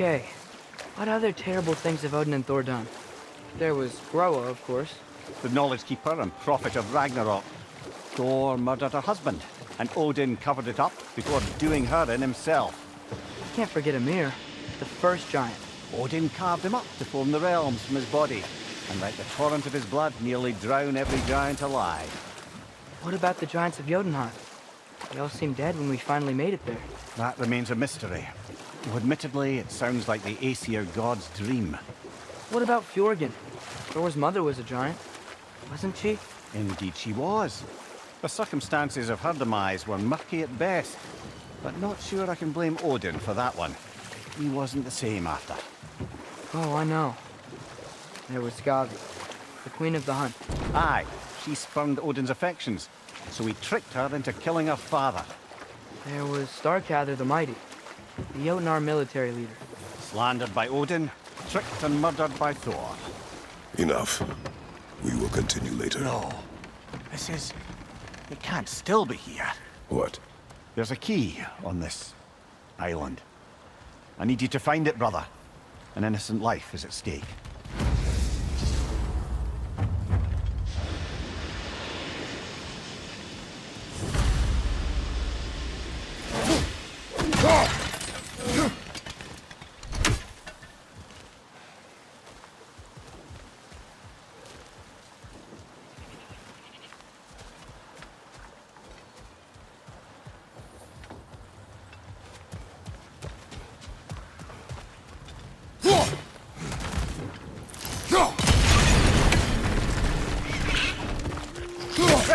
Okay. What other terrible things have Odin and Thor done? There was Groa, of course. The knowledge keeper and prophet of Ragnarok. Thor murdered her husband, and Odin covered it up before doing her in himself. Can't forget Ymir, the first giant. Odin carved him up to form the realms from his body, and let the torrent of his blood nearly drown every giant alive. What about the giants of Jotunheim? They all seemed dead when we finally made it there. That remains a mystery. Though admittedly, it sounds like the Aesir god's dream. What about Fjorgyn? Thor's mother was a giant, wasn't she? Indeed she was. The circumstances of her demise were murky at best, but not sure I can blame Odin for that one. He wasn't the same after. Oh, I know. There was Skavi, the queen of the hunt. Aye, she spurned Odin's affections, so he tricked her into killing her father. There was Starkather the Mighty, the Jotnar military leader. Slandered by Odin, tricked and murdered by Thor. Enough. We will continue later. No. This is... It can't still be here. What? There's a key on this island. I need you to find it, brother. An innocent life is at stake.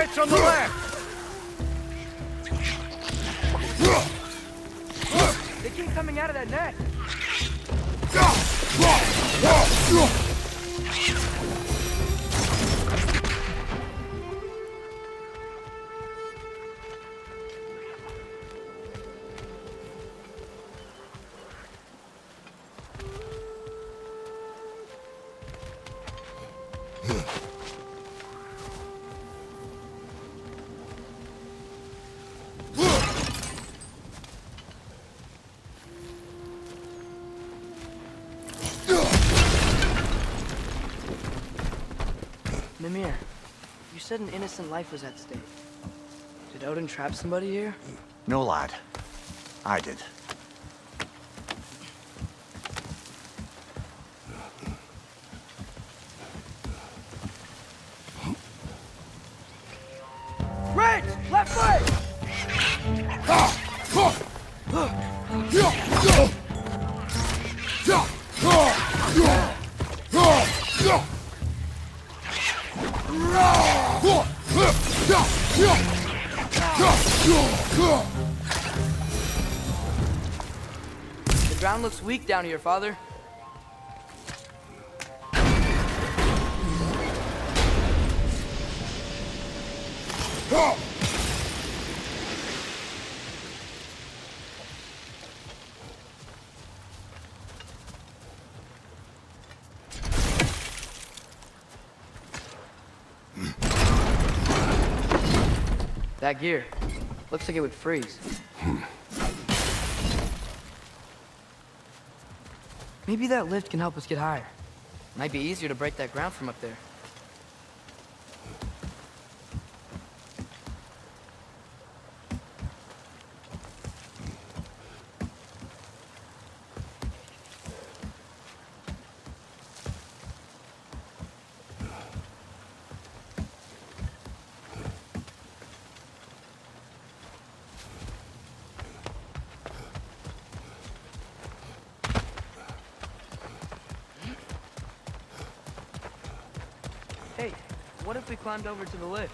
Stretch on the left! They keep coming out of that net! Mimir, you said an innocent life was at stake. Did Odin trap somebody here? No, lad. I did. Right! Left foot! The ground looks weak down here, Father. That gear. Looks like it would freeze. Maybe that lift can help us get higher. Might be easier to break that ground from up there. Hey, what if we climbed over to the lift?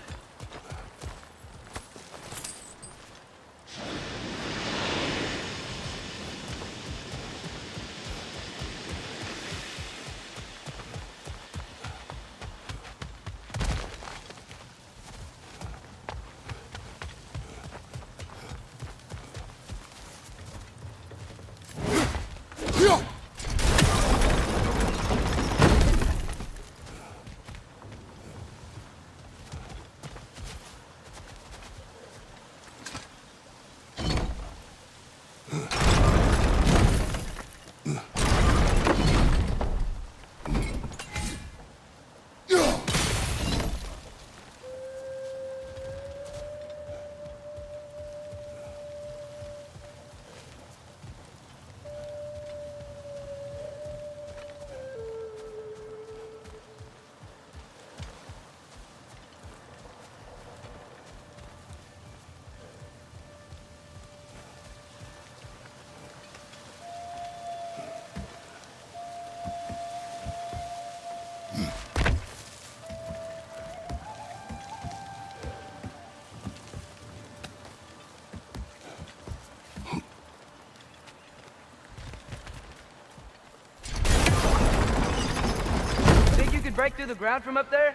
break through the ground from up there?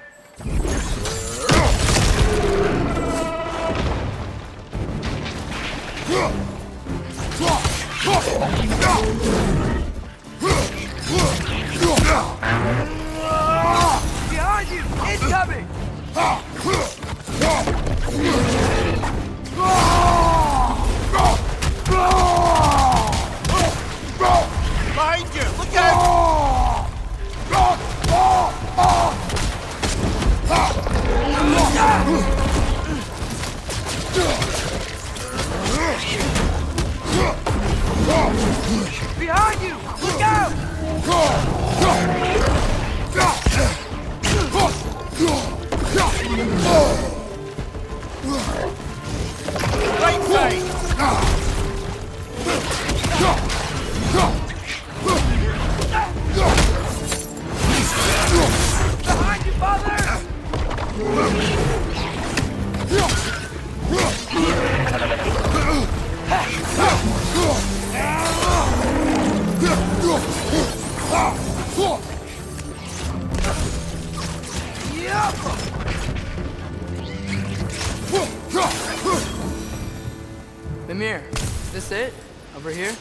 Behind you! Incoming! Behind you! Look out! Behind you! Look out! Right side! Behind you, father! Mimir, is this it? Over here?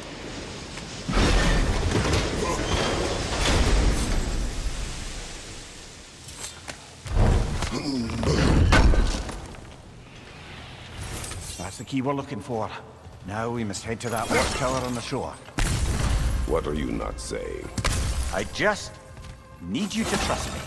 That's the key we're looking for. Now we must head to that watchtower on the shore. What are you not saying? I just need you to trust me.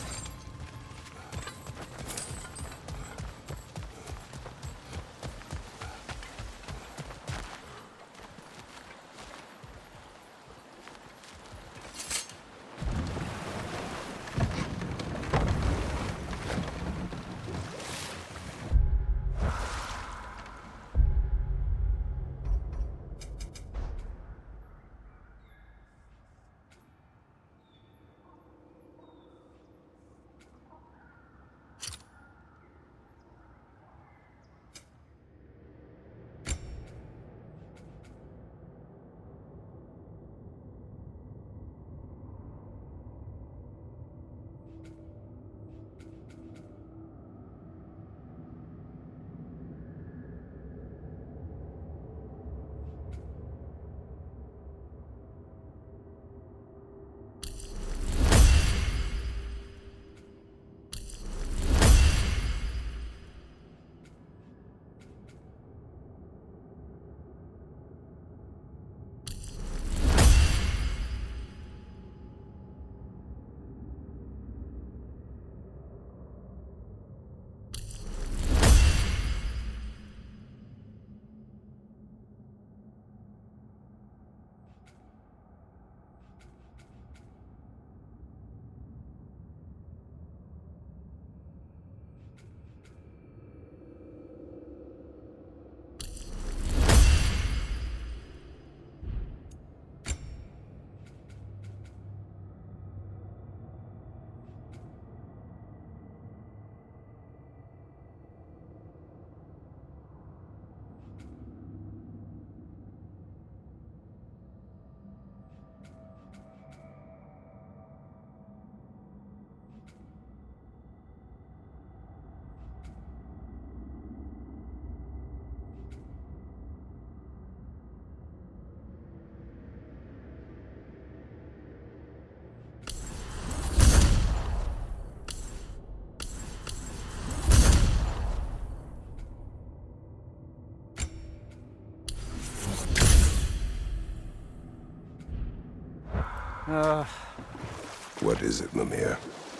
What is it, Mimir?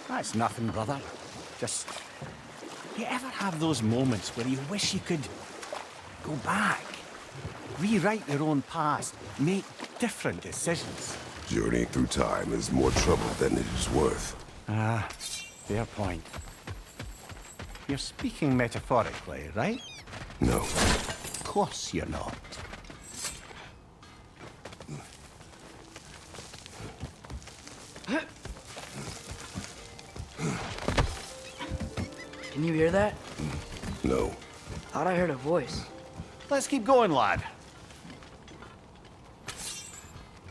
That's nothing, brother. Just... You ever have those moments where you wish you could go back? Rewrite your own past, make different decisions? Journeying through time is more trouble than it is worth. Ah, fair point. You're speaking metaphorically, right? No. Of course you're not. Can you hear that? No. Thought I heard a voice. Let's keep going, lad.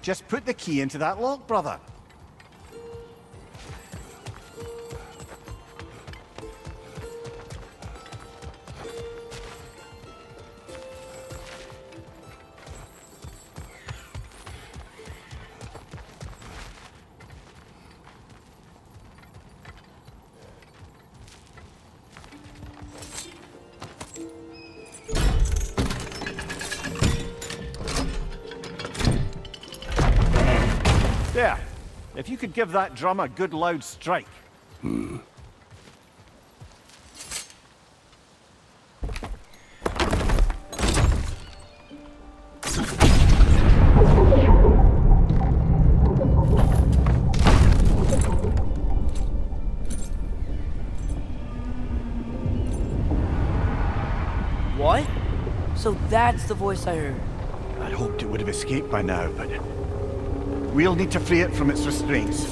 Just put the key into that lock, brother. If you could give that drum a good loud strike. What? So that's the voice I heard. I'd hoped it would have escaped by now, but we'll need to free it from its restraints.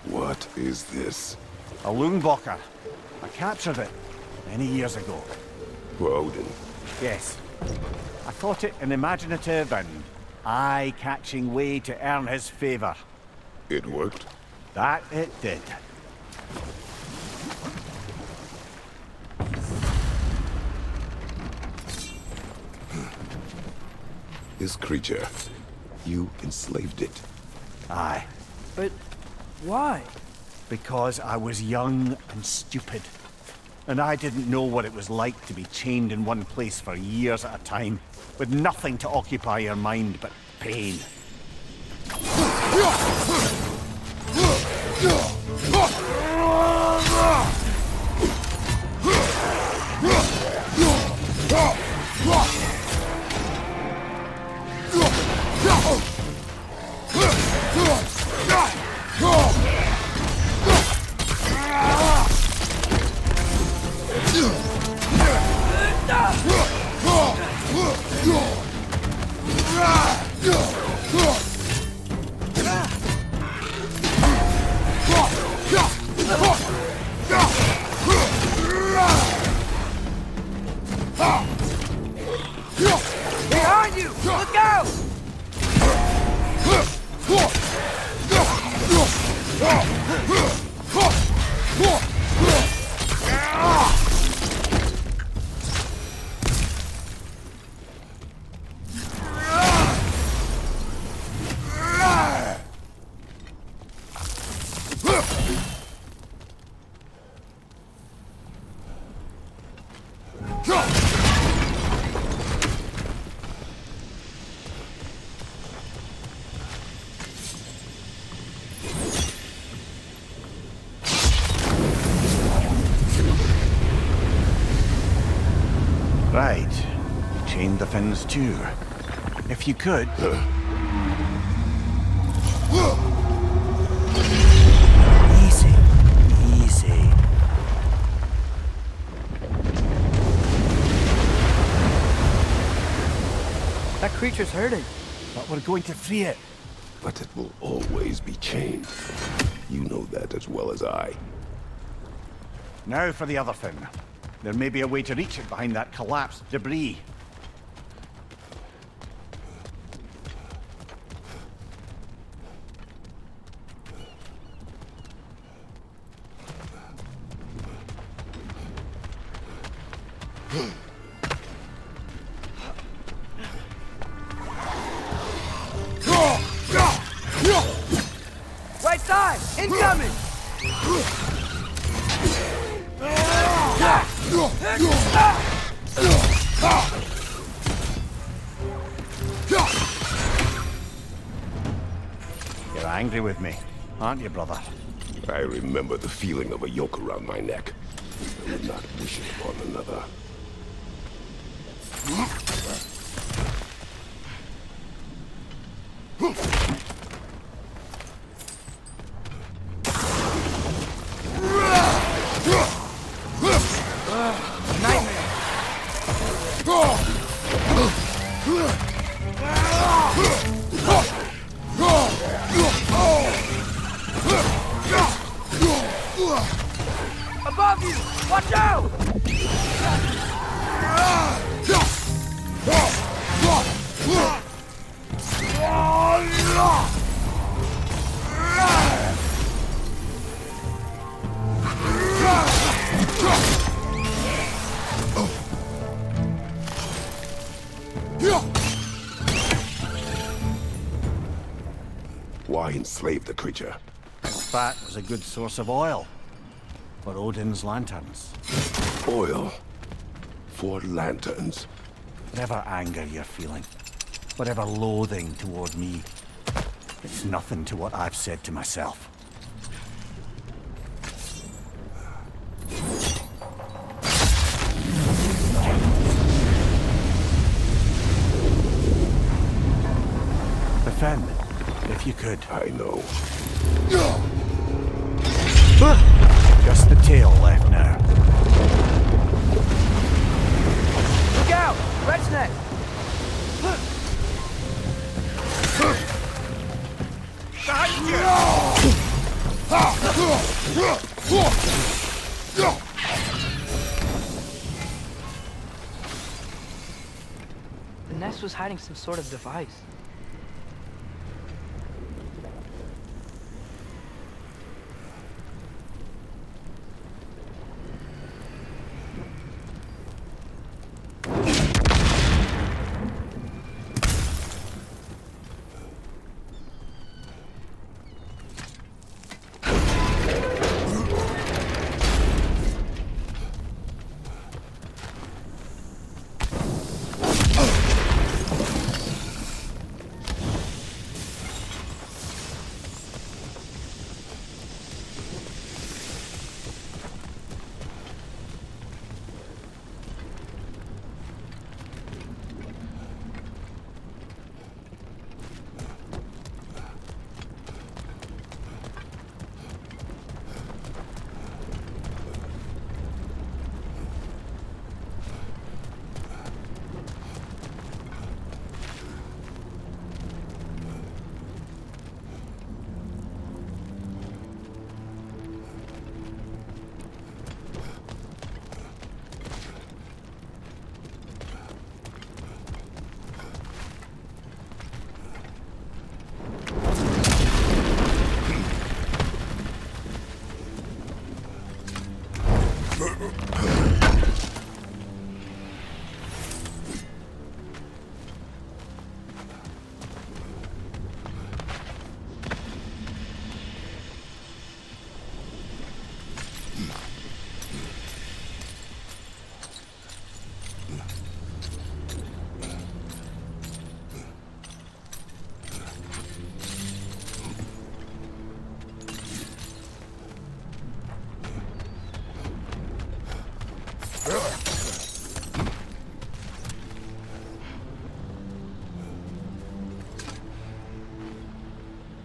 What is this? A Loonbocker. I captured it many years ago. For Odin. Yes. I thought it an imaginative and eye-catching way to earn his favor. It worked? That it did. This creature, you enslaved it. Aye. But why? Because I was young and stupid. And I didn't know what it was like to be chained in one place for years at a time, with nothing to occupy your mind but pain. Behind you! Look out! Right. Chain the fins too. If you could... Easy. Easy. That creature's hurting. But we're going to free it. But it will always be chained. You know that as well as I. Now for the other fin. There may be a way to reach it behind that collapsed debris. Right side! Incoming! You're angry with me, aren't you, brother? I remember the feeling of a yoke around my neck. I would not wish it upon another. Above you! Watch out! enslaved the creature. Its fat was a good source of oil for Odin's lanterns. Oil. For lanterns. Whatever anger you're feeling, whatever loathing toward me, it's nothing to what I've said to myself. Defend, if you could. I know. Just the tail left now. Look out! Red's neck! The nest was hiding some sort of device.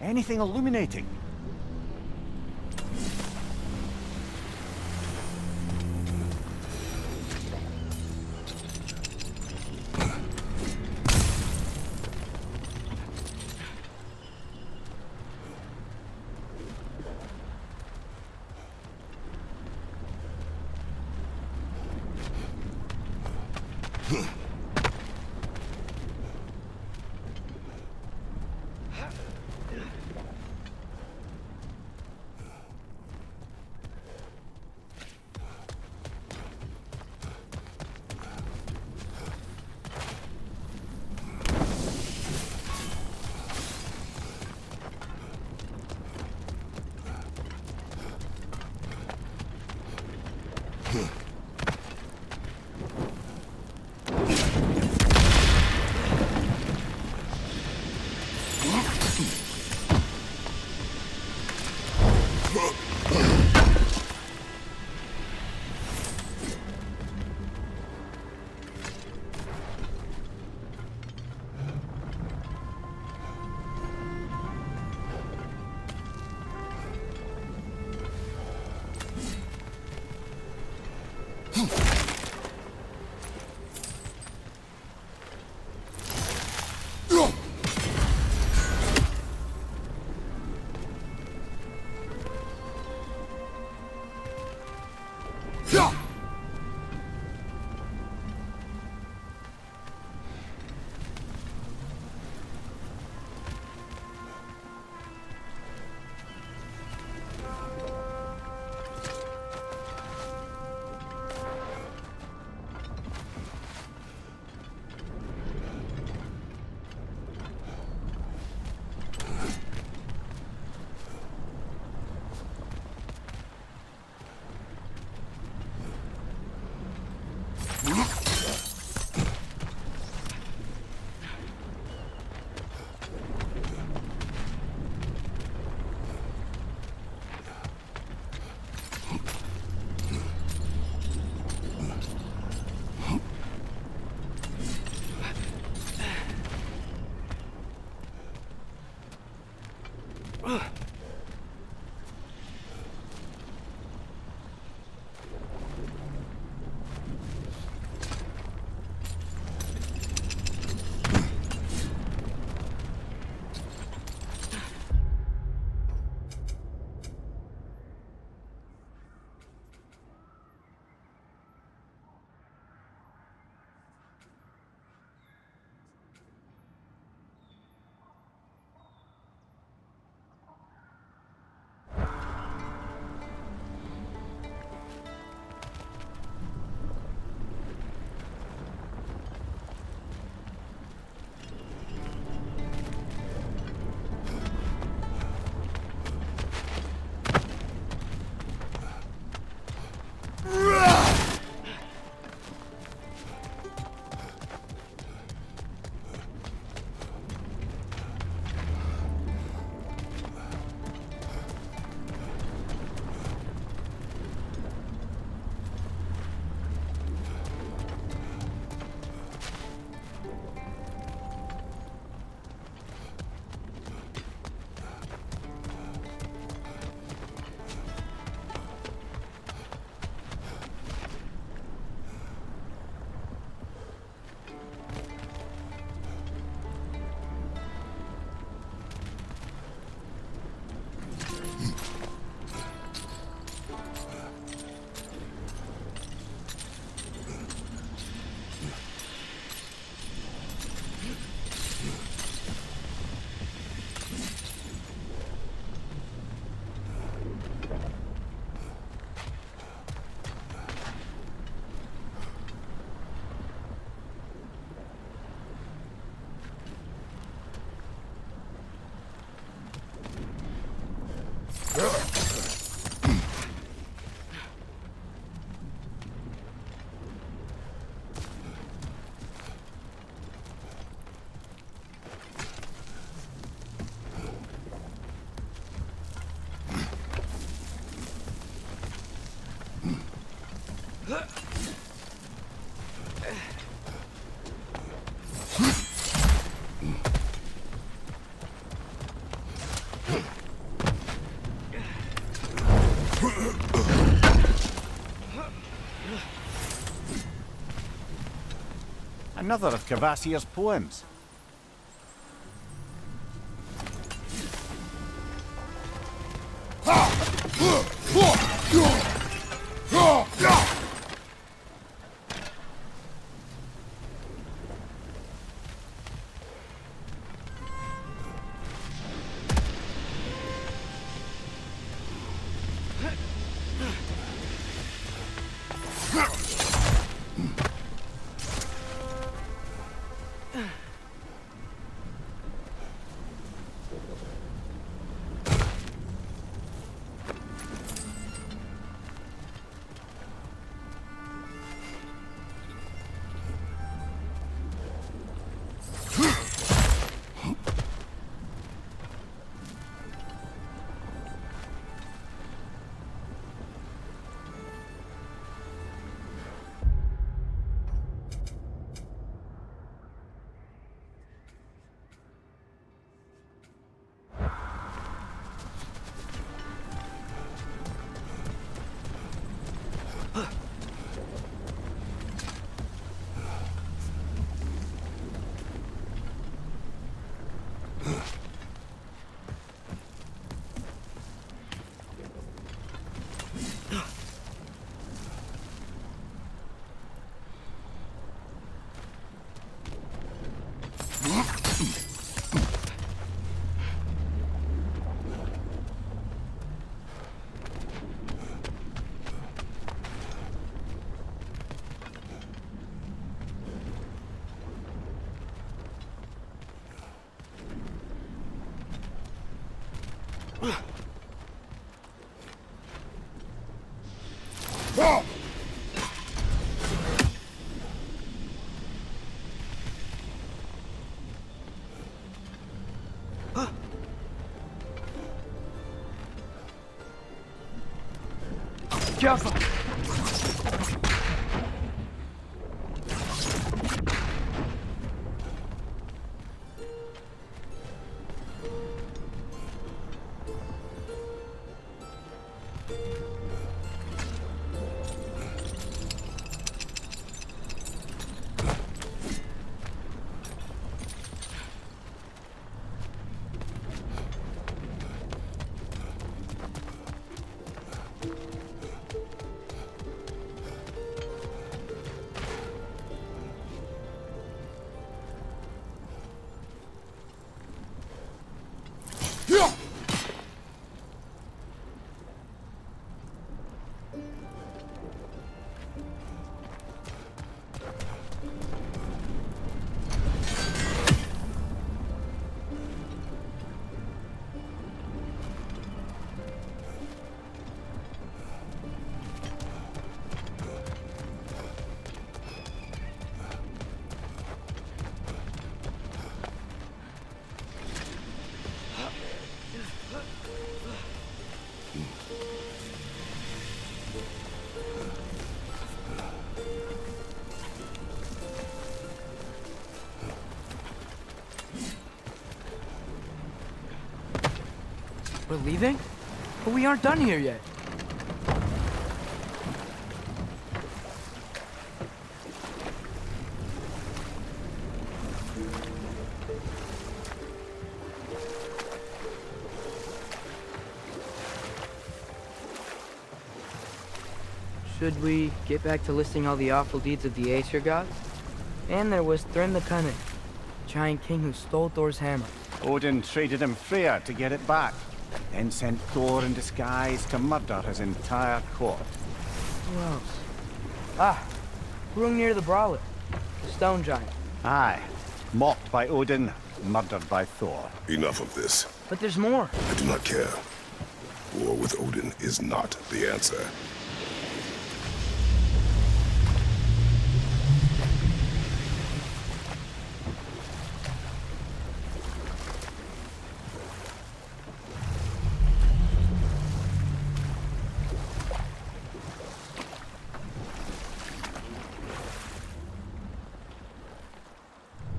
Anything illuminating? Another of Cavassier's poems. Careful! We're leaving? But we aren't done here yet. Should we get back to listing all the awful deeds of the Aesir gods? And there was Thrym the Cunning, giant king who stole Thor's hammer. Odin traded him Freya to get it back, then sent Thor in disguise to murder his entire court. Who else? Ah, Hrungnir the Brawler, the stone giant. Aye, mocked by Odin, murdered by Thor. Enough of this. But there's more. I do not care. War with Odin is not the answer.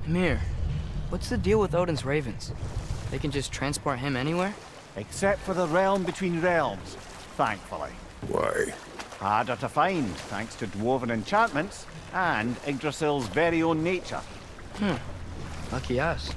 Mir, what's the deal with Odin's ravens? They can just transport him anywhere? Except for the realm between realms, thankfully. Why? Harder to find, thanks to dwarven enchantments and Yggdrasil's very own nature. Lucky us.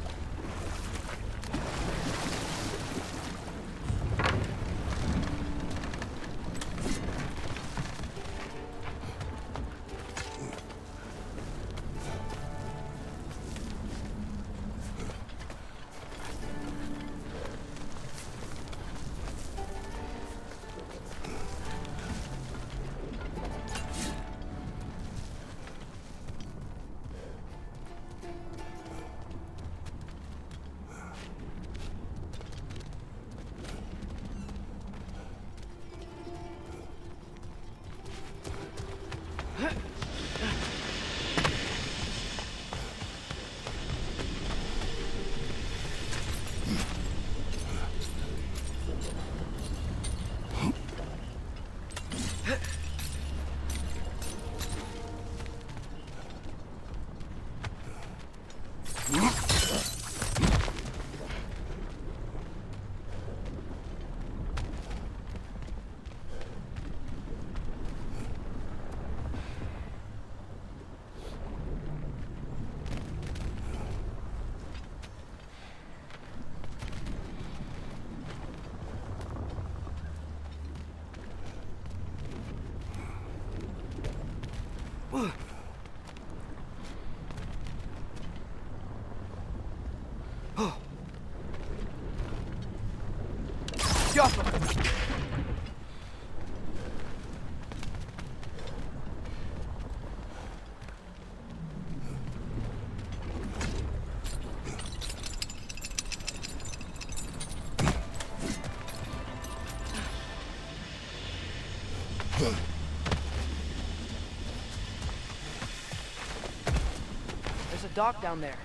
There's a dock down there,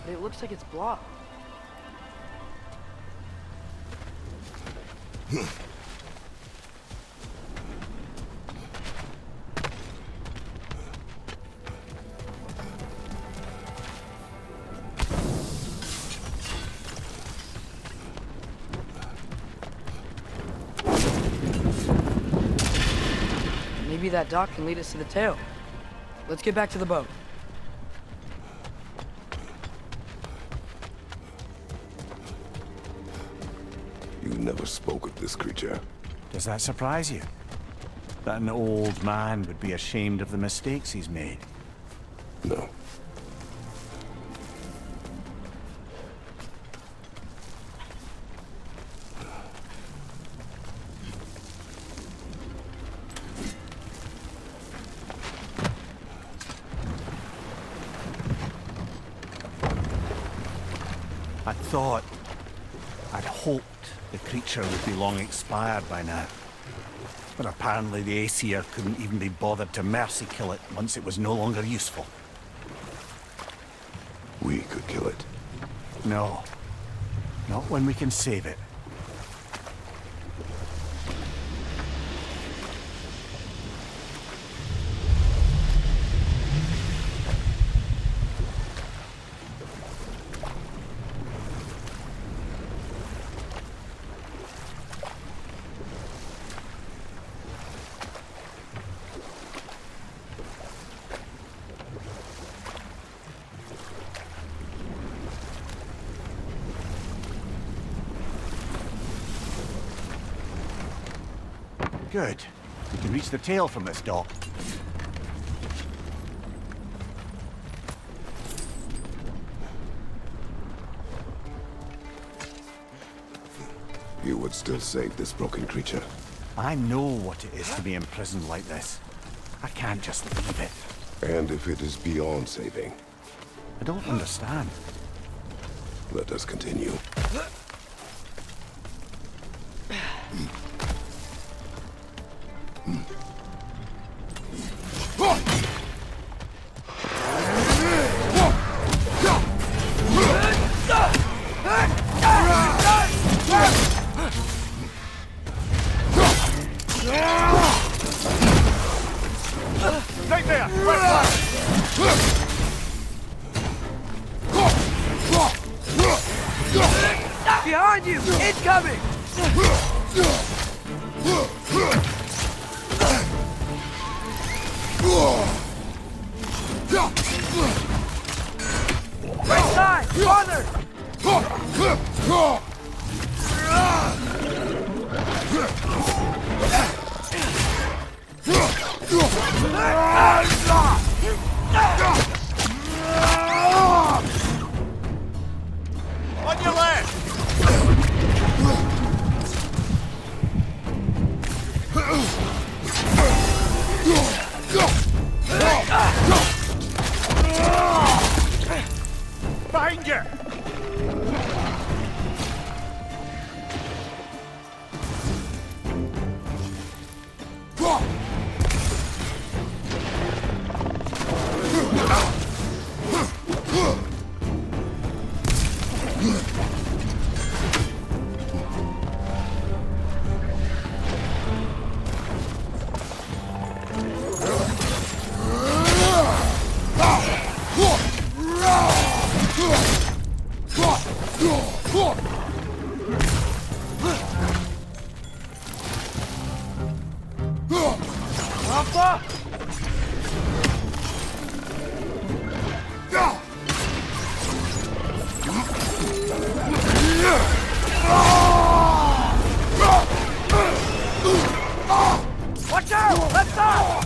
but it looks like it's blocked. Maybe that dock can lead us to the tail. Let's get back to the boat. You never spoke of this creature. Does that surprise you? That an old man would be ashamed of the mistakes he's made? No. I'd hoped the creature would be long expired by now. But apparently the Aesir couldn't even be bothered to mercy kill it once it was no longer useful. We could kill it. No. Not when we can save it. Good. We can reach the tail from this dock. You would still save this broken creature. I know what it is to be imprisoned like this. I can't just leave it. And if it is beyond saving, I don't understand. let us continue. Right there! Right there! Right side! Farther! On your left! Behind you! Watch out! Left side!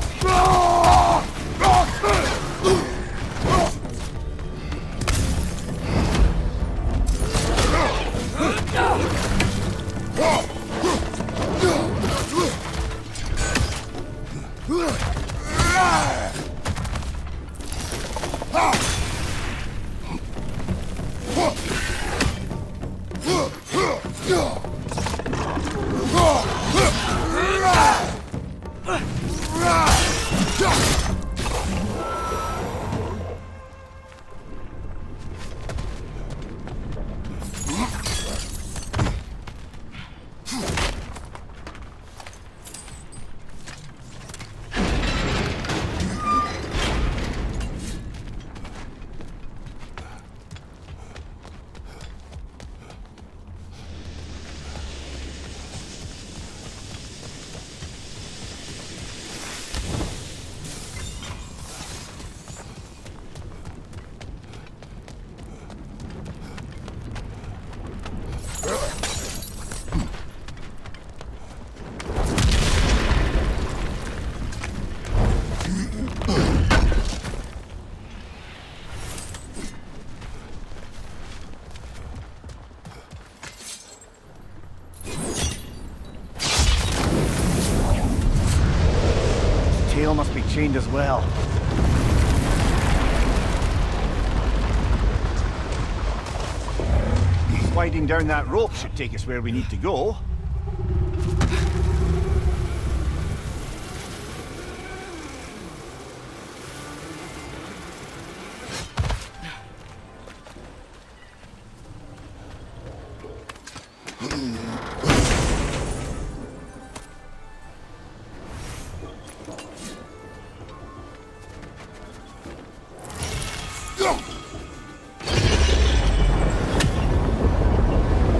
Tail must be chained as well. Sliding down that rope should take us where we need to go.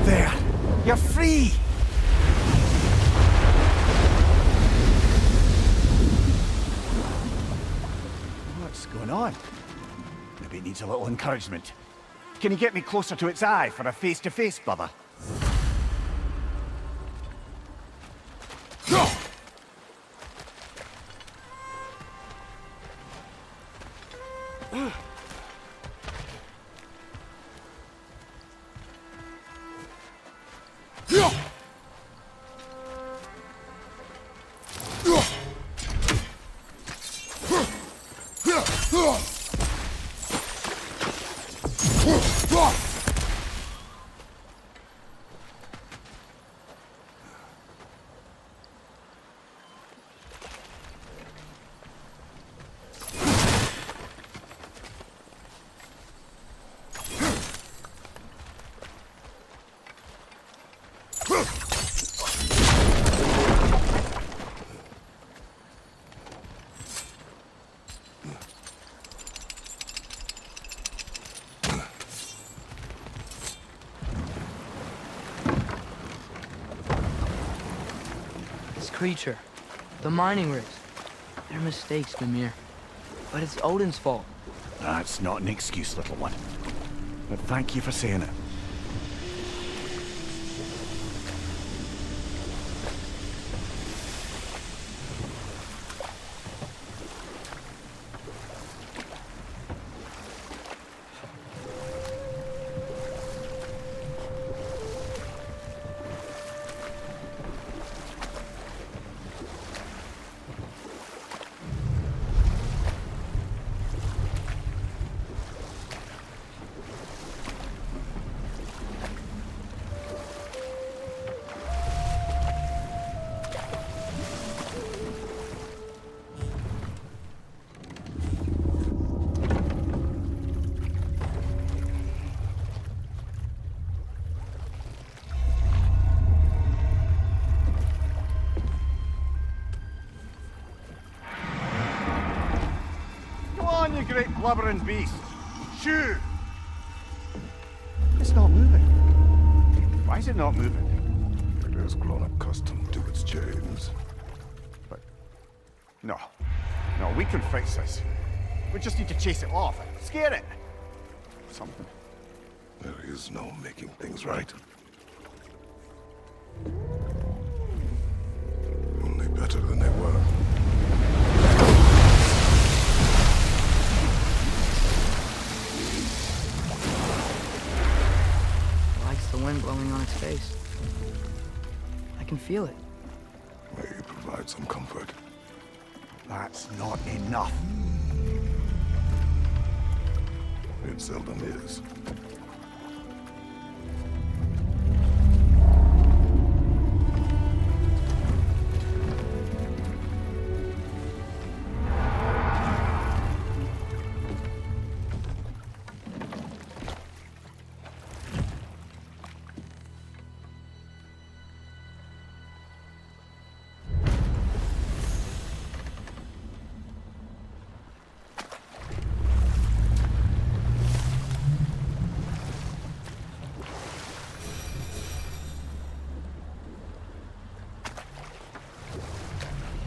There! You're free! What's going on? Maybe it needs a little encouragement. Can you get me closer to its eye for a face-to-face, brother? This creature, the mining rigs, they're mistakes, Mimir. But it's Odin's fault. That's not an excuse, little one. But thank you for saying it. You great blubbering beast! Shoo! It's not moving. Why is it not moving? It has grown accustomed to its chains. But... No. No, we can fix this. We just need to chase it off. Scare it! Something. There is no making things right. Only better than they were. The wind blowing on its face. I can feel it. May you provide some comfort. That's not enough. It seldom is.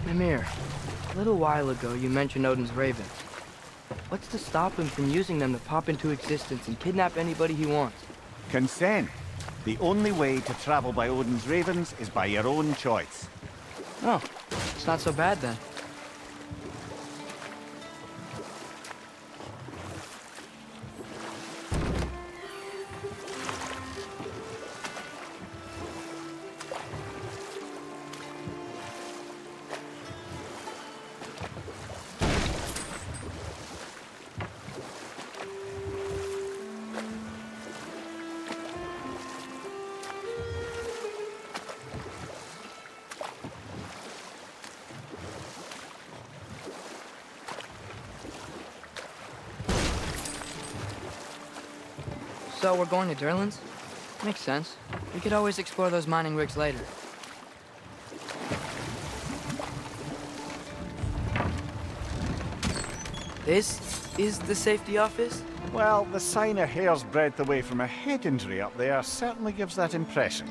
Mimir, a little while ago you mentioned Odin's ravens. What's to stop him from using them to pop into existence and kidnap anybody he wants? Consent. The only way to travel by Odin's ravens is by your own choice. Oh, it's not so bad then. So we're going to Durlin's? Makes sense. We could always explore those mining rigs later. This is the safety office? Well, the sign a hair's breadth away from a head injury up there certainly gives that impression.